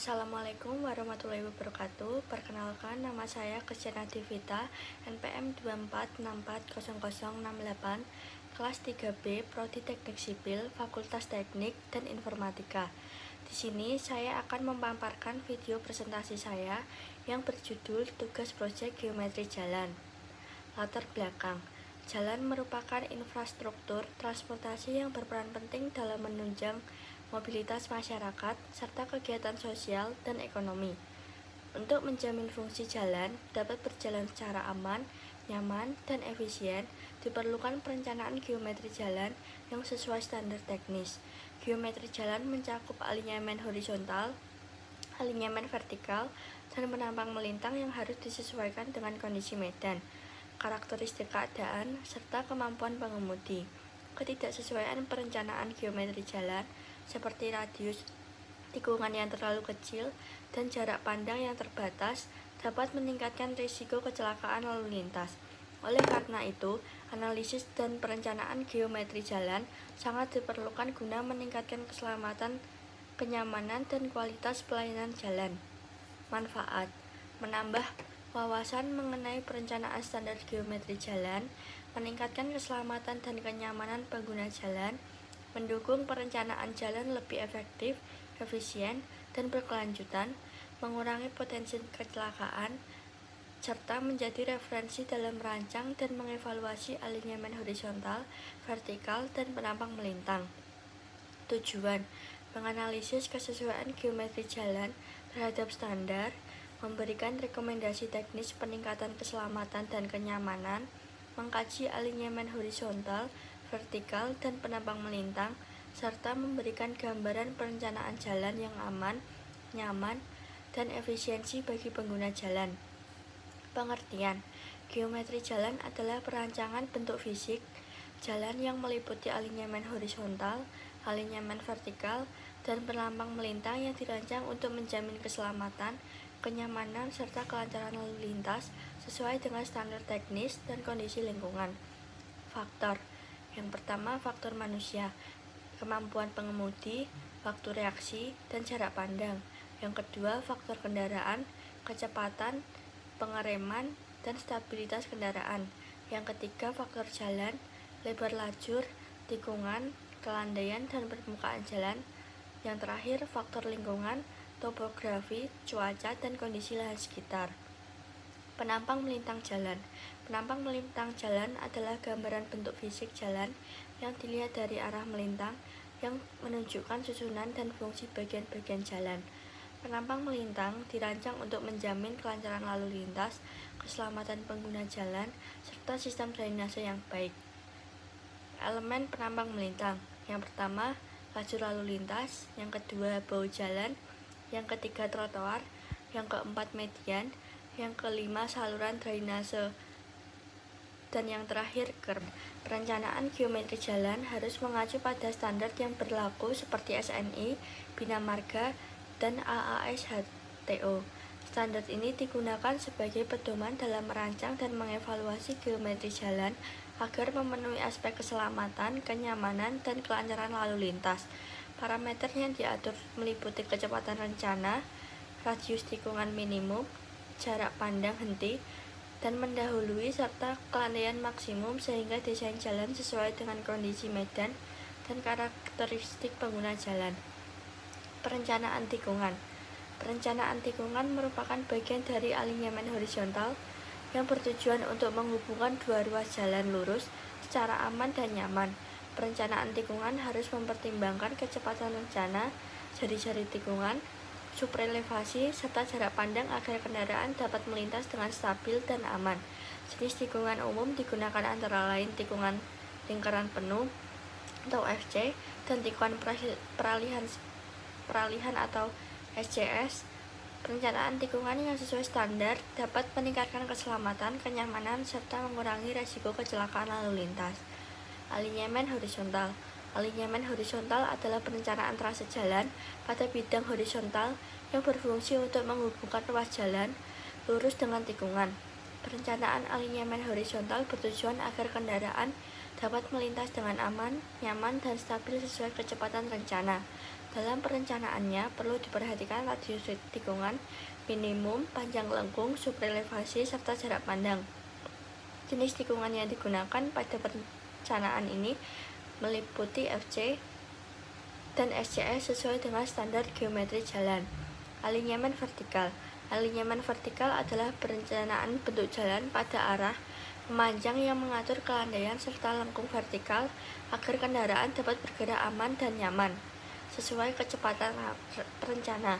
Assalamualaikum warahmatullahi wabarakatuh. Perkenalkan, nama saya Christiana Divita, NPM 24640068, kelas 3B, Prodi Teknik Sipil, Fakultas Teknik dan Informatika. Di sini saya akan memaparkan video presentasi saya yang berjudul Tugas Proyek Geometri Jalan. Latar belakang. Jalan merupakan infrastruktur transportasi yang berperan penting dalam menunjang mobilitas masyarakat, serta kegiatan sosial dan ekonomi. Untuk menjamin fungsi jalan dapat berjalan secara aman, nyaman, dan efisien, diperlukan perencanaan geometri jalan yang sesuai standar teknis. Geometri jalan mencakup alinyamen horizontal, alinyamen vertikal, dan penampang melintang yang harus disesuaikan dengan kondisi medan, karakteristik keadaan, serta kemampuan pengemudi. Ketidaksesuaian perencanaan geometri jalan seperti radius tikungan yang terlalu kecil dan jarak pandang yang terbatas dapat meningkatkan risiko kecelakaan lalu lintas. Oleh karena itu, analisis dan perencanaan geometri jalan sangat diperlukan guna meningkatkan keselamatan, kenyamanan, dan kualitas pelayanan jalan. Manfaat: menambah wawasan mengenai perencanaan standar geometri jalan, meningkatkan keselamatan dan kenyamanan pengguna jalan, mendukung perencanaan jalan lebih efektif, efisien, dan berkelanjutan, mengurangi potensi kecelakaan, serta menjadi referensi dalam merancang dan mengevaluasi alinyamen horizontal, vertikal, dan penampang melintang. Tujuan: menganalisis kesesuaian geometri jalan terhadap standar, memberikan rekomendasi teknis peningkatan keselamatan dan kenyamanan, mengkaji alinyamen horizontal, vertikal, dan penampang melintang, serta memberikan gambaran perencanaan jalan yang aman, nyaman, dan efisiensi bagi pengguna jalan. Pengertian: geometri jalan adalah perancangan bentuk fisik jalan yang meliputi alinyamen horizontal, alinyamen vertikal, dan penampang melintang yang dirancang untuk menjamin keselamatan, kenyamanan, serta kelancaran lalu lintas sesuai dengan standar teknis dan kondisi lingkungan. Faktor: yang pertama, faktor manusia, kemampuan pengemudi, waktu reaksi, dan jarak pandang. Yang kedua, faktor kendaraan, kecepatan, pengereman, dan stabilitas kendaraan. Yang ketiga, faktor jalan, lebar lajur, tikungan, kelandaian, dan permukaan jalan. Yang terakhir, faktor lingkungan, topografi, cuaca, dan kondisi lahan sekitar. Penampang melintang jalan. Penampang melintang jalan adalah gambaran bentuk fisik jalan yang dilihat dari arah melintang yang menunjukkan susunan dan fungsi bagian-bagian jalan. Penampang melintang dirancang untuk menjamin kelancaran lalu lintas, keselamatan pengguna jalan, serta sistem drainase yang baik. Elemen penampang melintang: yang pertama, lajur lalu lintas; yang kedua, bahu jalan; yang ketiga, trotoar; yang keempat, median; yang kelima, saluran drainase; dan yang terakhir, curb. Perencanaan geometri jalan harus mengacu pada standar yang berlaku seperti SNI, Bina Marga, dan AAS-HTO. Standar ini digunakan sebagai pedoman dalam merancang dan mengevaluasi geometri jalan agar memenuhi aspek keselamatan, kenyamanan, dan kelancaran lalu lintas. Parameter yang diatur meliputi kecepatan rencana, radius tikungan minimum, jarak pandang henti, dan mendahului, serta kelandaian maksimum sehingga desain jalan sesuai dengan kondisi medan dan karakteristik pengguna jalan. Perencanaan tikungan. Perencanaan tikungan merupakan bagian dari alinyamen horizontal yang bertujuan untuk menghubungkan dua ruas jalan lurus secara aman dan nyaman. Perencanaan tikungan harus mempertimbangkan kecepatan rencana, jari-jari tikungan, suprelevasi, serta jarak pandang agar kendaraan dapat melintas dengan stabil dan aman. Jenis tikungan umum digunakan antara lain tikungan lingkaran penuh atau FC dan tikungan peralihan atau SCS. Perencanaan tikungan yang sesuai standar dapat meningkatkan keselamatan, kenyamanan, serta mengurangi risiko kecelakaan lalu lintas. Alinyamen horizontal. Alinyamen horizontal adalah perencanaan trase jalan pada bidang horizontal yang berfungsi untuk menghubungkan ruas jalan lurus dengan tikungan. Perencanaan alinyamen horizontal bertujuan agar kendaraan dapat melintas dengan aman, nyaman, dan stabil sesuai kecepatan rencana. Dalam perencanaannya perlu diperhatikan radius tikungan, minimum, panjang lengkung, subrelevasi, serta jarak pandang. Jenis tikungan yang digunakan pada perencanaan ini meliputi FC dan SCS sesuai dengan standar geometri jalan. Alinyamen vertikal. Alinyamen vertikal adalah perencanaan bentuk jalan pada arah memanjang yang mengatur kelandaian serta lengkung vertikal agar kendaraan dapat bergerak aman dan nyaman sesuai kecepatan perencana.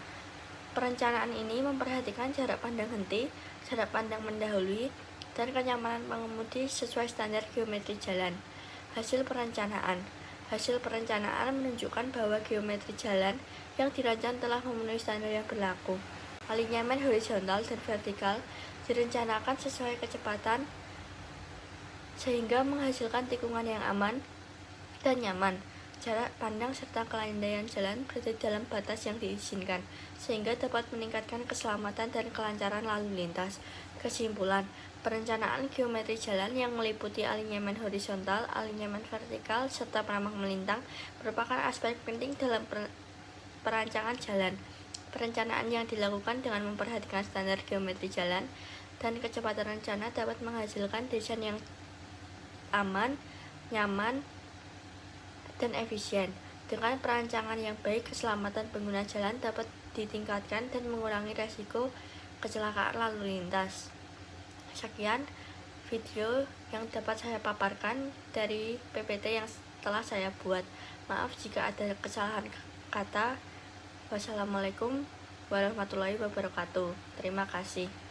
Perencanaan ini memperhatikan jarak pandang henti, jarak pandang mendahului, dan kenyamanan pengemudi sesuai standar geometri jalan. Hasil perencanaan. Hasil perencanaan menunjukkan bahwa geometri jalan yang dirancang telah memenuhi standar yang berlaku. Alinyamen horizontal dan vertikal direncanakan sesuai kecepatan sehingga menghasilkan tikungan yang aman dan nyaman. Jarak pandang serta kelandaian jalan berada dalam batas yang diizinkan, sehingga dapat meningkatkan keselamatan dan kelancaran lalu lintas. Kesimpulan, perencanaan geometri jalan yang meliputi alinyamen horizontal, alinyamen vertikal, serta peramah melintang merupakan aspek penting dalam perancangan jalan. Perencanaan yang dilakukan dengan memperhatikan standar geometri jalan dan kecepatan rencana dapat menghasilkan desain yang aman, nyaman, dan efisien. Dengan perancangan yang baik, keselamatan pengguna jalan dapat ditingkatkan dan mengurangi resiko kecelakaan lalu lintas. Sekian video yang dapat saya paparkan dari PPT yang telah saya buat. Maaf jika ada kesalahan kata. Wassalamualaikum warahmatullahi wabarakatuh. Terima kasih.